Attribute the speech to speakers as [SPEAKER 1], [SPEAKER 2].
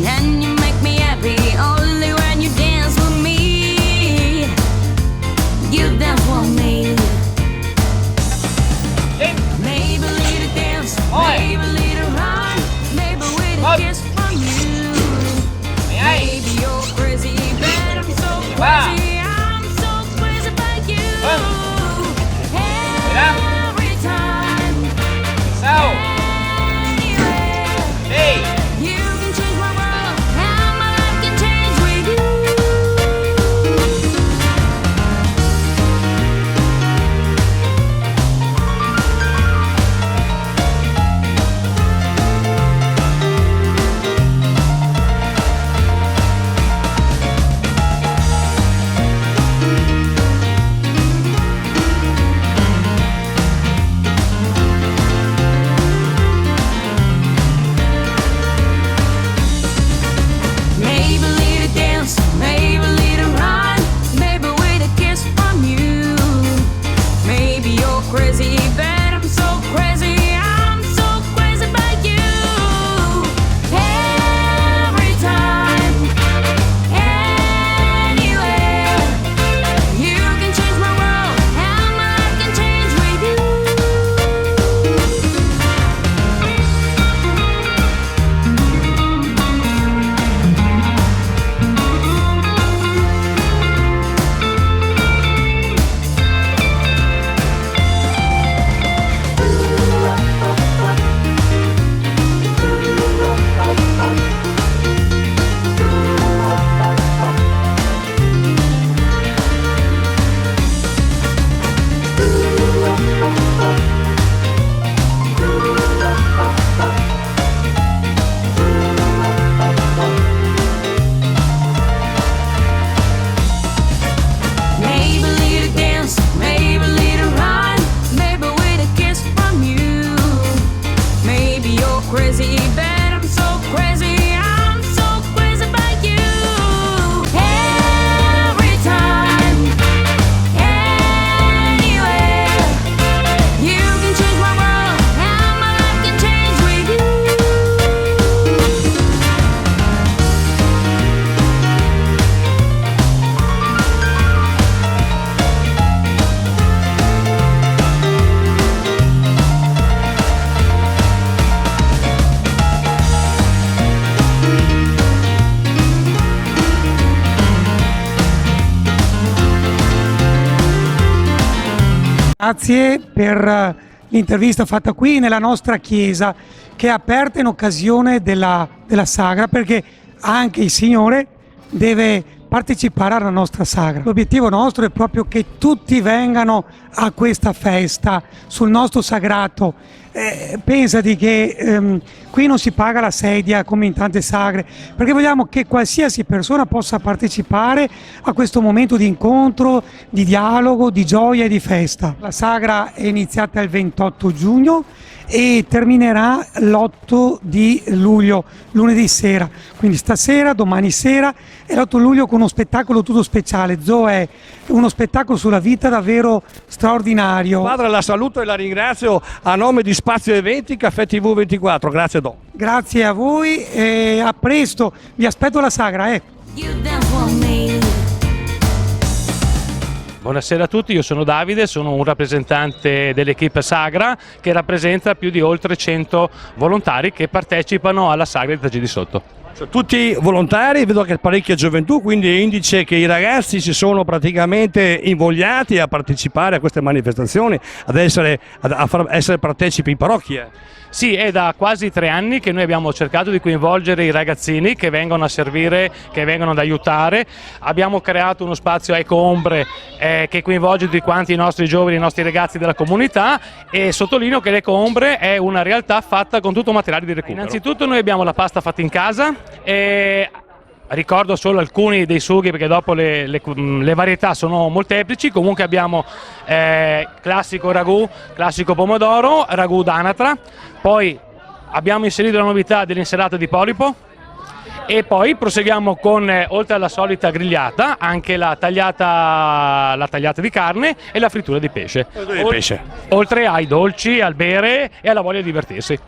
[SPEAKER 1] and you make me happy only when you dance with me. You dance for me. Maybe a little dance, maybe a little run, maybe with a kiss from you. Maybe you're crazy, but I'm so crazy. I'm so crazy about you. Every time, anywhere, you can change my world, and my life can change with you. Maybe a little dance, maybe a little run, maybe with a kiss from you. Maybe you're crazy, but I'm so crazy. I'm so crazy about you. Every time, anywhere, you can change my world, and my life can change with you. Maybe a little dance, maybe a little run, maybe with a kiss from you. Maybe you're crazy, but I'm so crazy. I'm so crazy about you. Every time, anywhere, you can change my world, and my life can change with you.
[SPEAKER 2] Grazie per l'intervista fatta qui nella nostra chiesa, che è aperta in occasione della sagra, perché anche il Signore deve partecipare alla nostra sagra. L'obiettivo nostro è proprio che tutti vengano a questa festa sul nostro sagrato. Pensati che qui non si paga la sedia come in tante sagre, perché vogliamo che qualsiasi persona possa partecipare a questo momento di incontro, di dialogo, di gioia e di festa. La sagra è iniziata il 28 giugno e terminerà l'8 di luglio, lunedì sera. Quindi stasera, domani sera e l'8 luglio con uno spettacolo tutto speciale. Zoe, uno spettacolo sulla vita davvero straordinario.
[SPEAKER 3] Padre, la saluto e la ringrazio a nome di Spazio Eventi Caffè TV 24. Grazie Don.
[SPEAKER 2] Grazie a voi e a presto. Vi aspetto alla sagra.
[SPEAKER 1] You dance for me.
[SPEAKER 4] Buonasera a tutti, io sono Davide, sono un rappresentante dell'equipe Sagra che rappresenta più di oltre 100 volontari che partecipano alla Sagra di Tragidi Sotto.
[SPEAKER 3] Cioè, tutti volontari, vedo che parecchia gioventù, quindi è indice che i ragazzi si sono praticamente invogliati a partecipare a queste manifestazioni, ad essere partecipi in parrocchia.
[SPEAKER 4] Sì, è da quasi 3 anni che noi abbiamo cercato di coinvolgere i ragazzini che vengono a servire, che vengono ad aiutare. Abbiamo creato uno spazio Eco Ombre che coinvolge tutti quanti i nostri giovani, i nostri ragazzi della comunità, e sottolineo che l'Eco Ombre è una realtà fatta con tutto materiale di recupero. Innanzitutto noi abbiamo la pasta fatta in casa e ricordo solo alcuni dei sughi perché dopo le varietà sono molteplici. Comunque abbiamo classico ragù, classico pomodoro, ragù d'anatra, poi abbiamo inserito la novità dell'insalata di polipo e poi proseguiamo con, oltre alla solita grigliata, anche la tagliata di carne e la frittura di pesce.
[SPEAKER 3] Oltre
[SPEAKER 4] ai dolci, al bere e alla voglia di divertirsi.